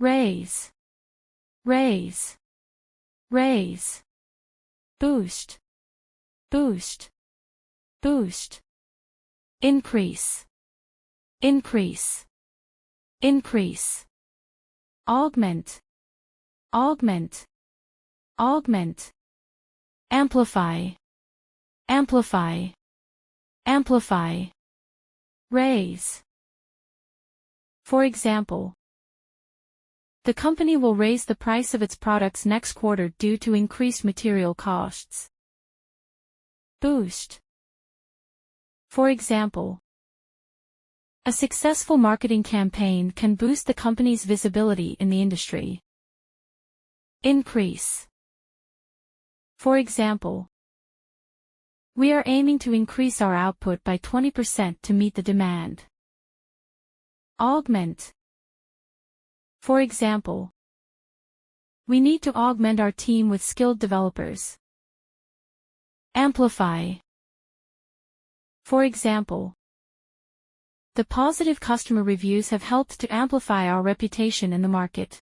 raise, raise, raise, boost, boost, boost, increase, increase, increase, augment, augment, augment, amplify, amplify, amplify, raise. For example, the company will raise the price of its products next quarter due to increased material costs. Boost. For example, a successful marketing campaign can boost the company's visibility in the industry. Increase. For example, we are aiming to increase our output by 20% to meet the demand. Augment. For example, we need to augment our team with skilled developers. Amplify. For example, the positive customer reviews have helped to amplify our reputation in the market.